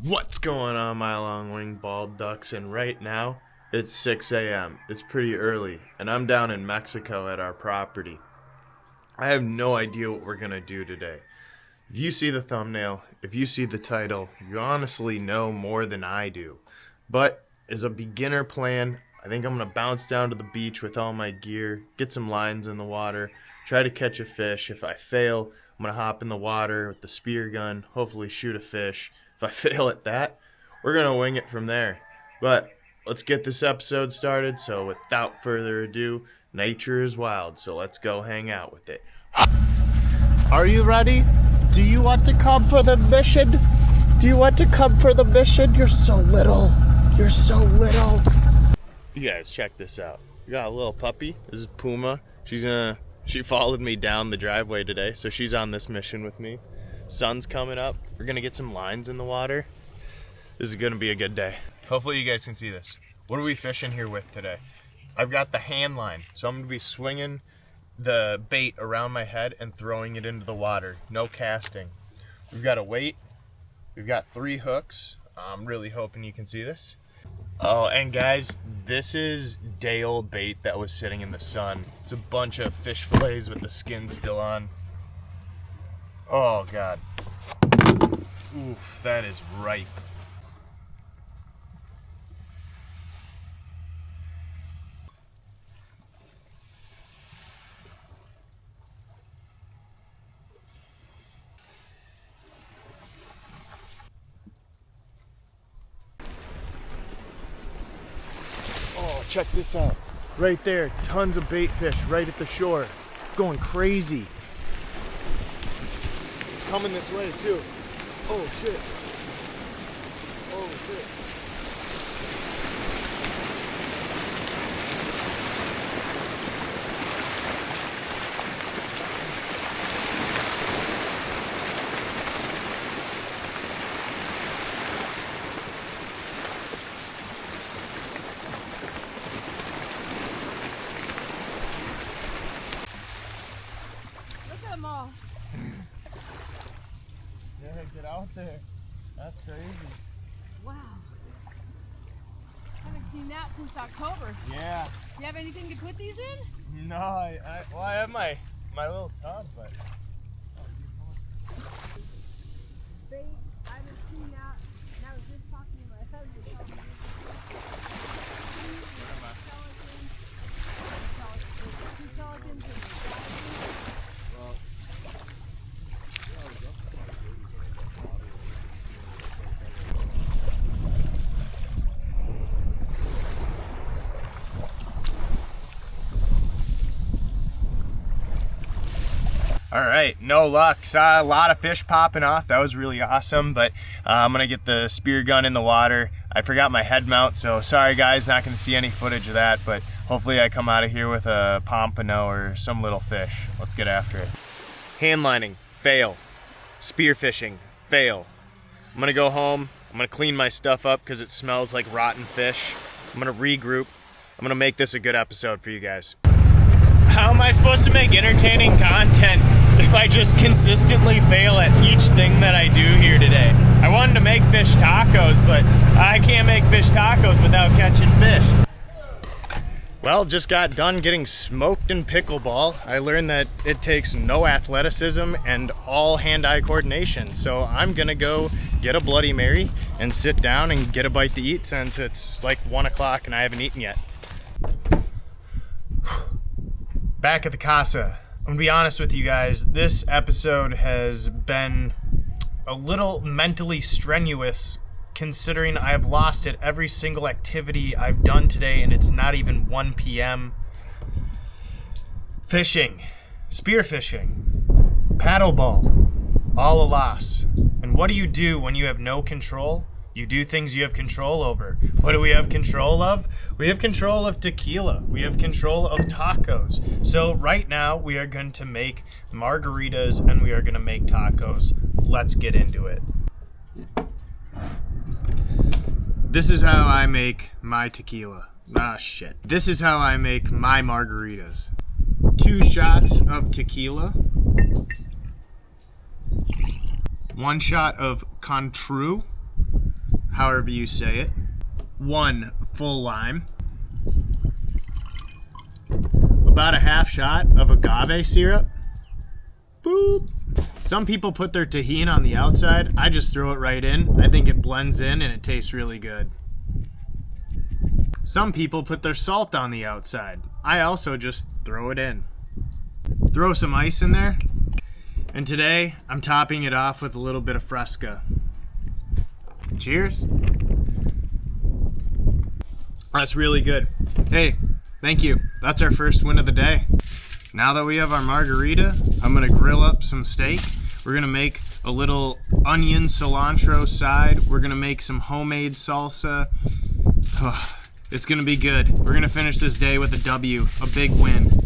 What's going on, my long-winged bald ducks? And right now, it's 6 a.m. It's pretty early, and I'm down in Mexico at our property. I have no idea what we're gonna do today. If you see the thumbnail, if you see the title, you honestly know more than I do. But as a beginner plan, I think I'm gonna bounce down to the beach with all my gear, get some lines in the water, try to catch a fish. If I fail, I'm gonna hop in the water with the spear gun, hopefully shoot a fish. If I fail at that, we're gonna wing it from there. But let's get this episode started. So without further ado, nature is wild, so let's go hang out with it. Are you ready? Do you want to come for the mission? Do you want to come for the mission? You're so little. You're so little. You guys, check this out. We got a little puppy. This is Puma. She followed me down the driveway today, so she's on this mission with me. Sun's coming up. We're gonna get some lines in the water. This is gonna be a good day. Hopefully you guys can see this. What are we fishing here with today? I've got the hand line, so I'm gonna be swinging the bait around my head and throwing it into the water. No casting. We've got a weight. We've got 3 hooks. I'm really hoping you can see this. Oh, and guys, this is day-old bait that was sitting in the sun. It's a bunch of fish fillets with the skin still on. Oh, God. Oof, that is ripe. Oh, check this out. Right there, tons of bait fish right at the shore. Going crazy. It's coming this way too. Oh shit. Oh shit. Look at them all. Yeah, get out there. That's crazy. Wow. Haven't seen that since October. Yeah. You have anything to put these in? No, I have my little tub, but. Bait, I haven't seen that. And I was just talking to my husband. Telling me. All right, no luck. Saw a lot of fish popping off. That was really awesome, but I'm gonna get the spear gun in the water. I forgot my head mount, so sorry guys, not gonna see any footage of that, but hopefully I come out of here with a pompano or some little fish. Let's get after it. Hand lining, fail. Spearfishing, fail. I'm gonna go home. I'm gonna clean my stuff up because it smells like rotten fish. I'm gonna regroup. I'm gonna make this a good episode for you guys. How am I supposed to make entertaining content if I just consistently fail at each thing that I do here today? I wanted to make fish tacos, but I can't make fish tacos without catching fish. Well, just got done getting smoked in pickleball. I learned that it takes no athleticism and all hand-eye coordination. So I'm gonna go get a Bloody Mary and sit down and get a bite to eat since it's like 1 o'clock and I haven't eaten yet. Back at the casa. I'm gonna be honest with you guys, this episode has been a little mentally strenuous considering I have lost at every single activity I've done today and it's not even 1 p.m. Fishing, spearfishing, paddleball, all a loss. And what do you do when you have no control? You do things you have control over. What do we have control of? We have control of tequila. We have control of tacos. So right now we are going to make margaritas and we are going to make tacos. Let's get into it. This is how I make my tequila. Ah, shit. This is how I make my margaritas. 2 shots of tequila. 1 shot of Contru. however you say it. 1 full lime. About a half shot of agave syrup. Boop. Some people put their tahini on the outside. I just throw it right in. I think it blends in and it tastes really good. Some people put their salt on the outside. I also just throw it in. Throw some ice in there. And today, I'm topping it off with a little bit of Fresca. Cheers. That's really good. Hey, thank you. That's our first win of the day. Now that we have our margarita, I'm gonna grill up some steak. We're gonna make a little onion cilantro side. We're gonna make some homemade salsa. It's gonna be good. We're gonna finish this day with a W, a big win.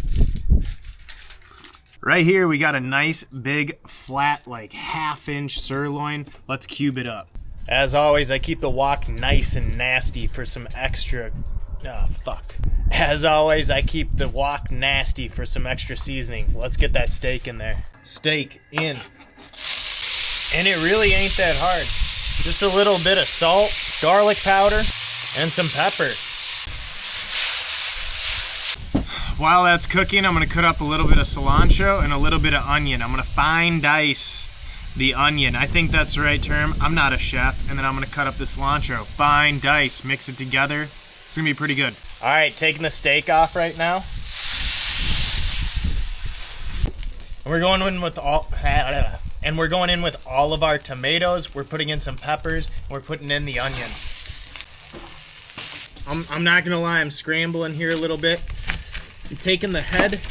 Right here, we got a nice big flat, like 1/2-inch sirloin. Let's cube it up. As always, I keep the wok nice and nasty for some extra, As always, I keep the wok nasty for some extra seasoning. Let's get that steak in there. Steak in. And it really ain't that hard. Just a little bit of salt, garlic powder, and some pepper. While that's cooking, I'm gonna cut up a little bit of cilantro and a little bit of onion. I'm gonna fine dice the onion. I think that's the right term. I'm not a chef. And then I'm gonna cut up the cilantro. Fine dice, mix it together. It's gonna be pretty good. All right, taking the steak off right now. And we're going in with all of our tomatoes. We're putting in some peppers. And we're putting in the onion. I'm not gonna lie, I'm scrambling here a little bit. I'm taking the head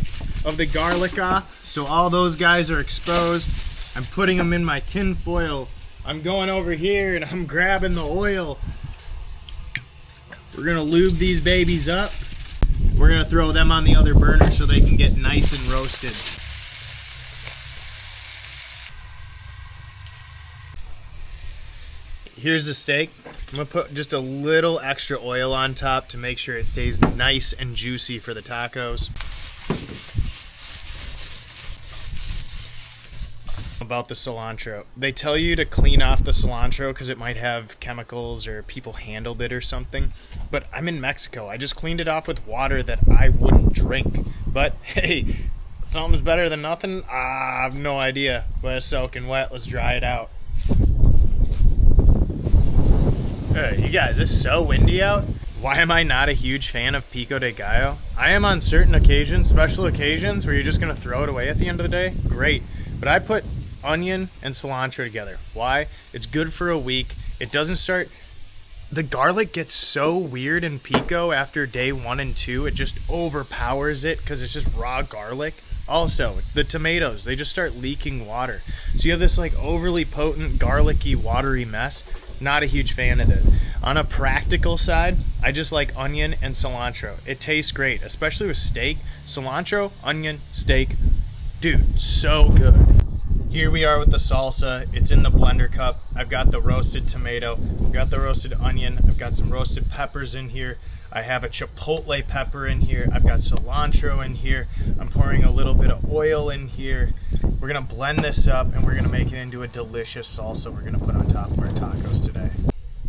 of the garlic off, so all those guys are exposed. I'm putting them in my tin foil. I'm going over here and I'm grabbing the oil. We're gonna lube these babies up. We're gonna throw them on the other burner so they can get nice and roasted. Here's the steak. I'm gonna put just a little extra oil on top to make sure it stays nice and juicy for the tacos. About the cilantro. They tell you to clean off the cilantro because it might have chemicals or people handled it or something. But I'm in Mexico. I just cleaned it off with water that I wouldn't drink. But hey, something's better than nothing. I have no idea. Let it soaking wet. Let's dry it out. You guys, it's so windy out. Why am I not a huge fan of pico de gallo? I am on certain occasions, special occasions, where you're just gonna throw it away at the end of the day. Great. But I put onion and cilantro together. Why? It's good for a week. It doesn't start... The garlic gets so weird in pico after day 1 and 2. It just overpowers it because it's just raw garlic. Also, the tomatoes, they just start leaking water. So you have this like overly potent, garlicky, watery mess. Not a huge fan of it. On a practical side, I just like onion and cilantro. It tastes great, especially with steak. Cilantro, onion, steak. Dude, so good. Here we are with the salsa. It's in the blender cup. I've got the roasted tomato. I've got the roasted onion. I've got some roasted peppers in here. I have a chipotle pepper in here. I've got cilantro in here. I'm pouring a little bit of oil in here. We're gonna blend this up and we're gonna make it into a delicious salsa we're gonna put on top of our tacos today.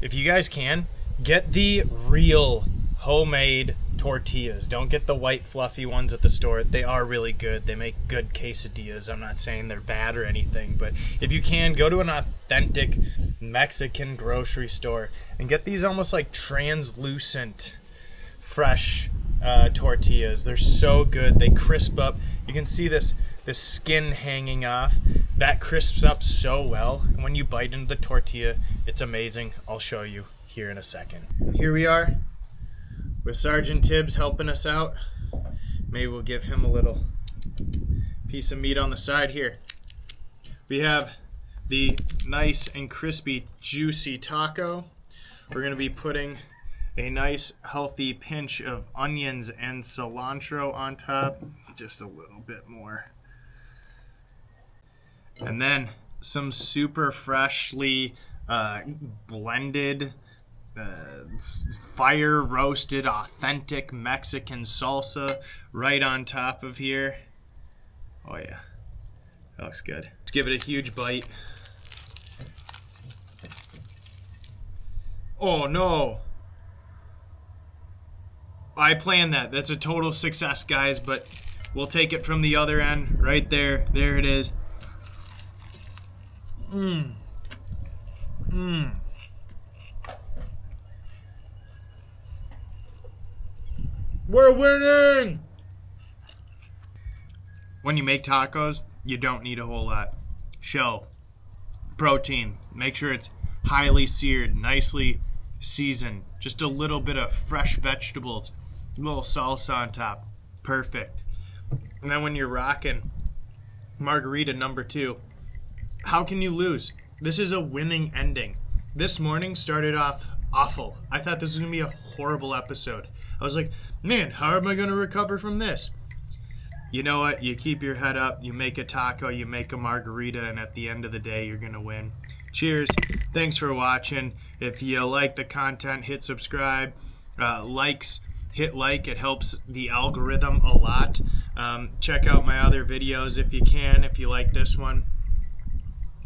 If you guys can, get the real homemade tortillas. Don't get the white fluffy ones at the store. They are really good. They make good quesadillas. I'm not saying they're bad or anything, but if you can, go to an authentic Mexican grocery store and get these almost like translucent fresh tortillas. They're so good. They crisp up. You can see this skin hanging off. That crisps up so well. And when you bite into the tortilla, it's amazing. I'll show you here in a second. Here we are with Sergeant Tibbs helping us out. Maybe we'll give him a little piece of meat on the side here. We have the nice and crispy, juicy taco. We're going to be putting a nice, healthy pinch of onions and cilantro on top. Just a little bit more. And then some super freshly blended, fire roasted, authentic Mexican salsa right on top of here. Oh yeah, that looks good. Let's give it a huge bite. Oh no. I planned that. That's a total success, guys, but we'll take it from the other end. Right there. There it is. Mmm. Mmm. We're winning! When you make tacos, you don't need a whole lot. Shell, protein, make sure it's highly seared, nicely seasoned, just a little bit of fresh vegetables, a little salsa on top, perfect. And then when you're rocking margarita number 2, how can you lose? This is a winning ending. This morning started off awful. I thought this was gonna be a horrible episode. I was like, man, how am I gonna recover from this? You know what? You keep your head up, you make a taco, you make a margarita, and at the end of the day, you're going to win. Cheers. Thanks for watching. If you like the content, hit subscribe. Hit like. It helps the algorithm a lot. Check out my other videos if you can, if you like this one.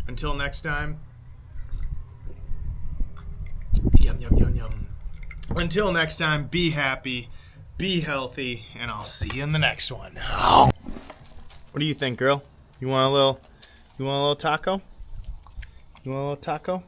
Until next time. Yum, yum, yum, yum. Until next time, be happy. Be healthy, and I'll see you in the next one. What do you think, girl? You want a little taco? You want a little taco?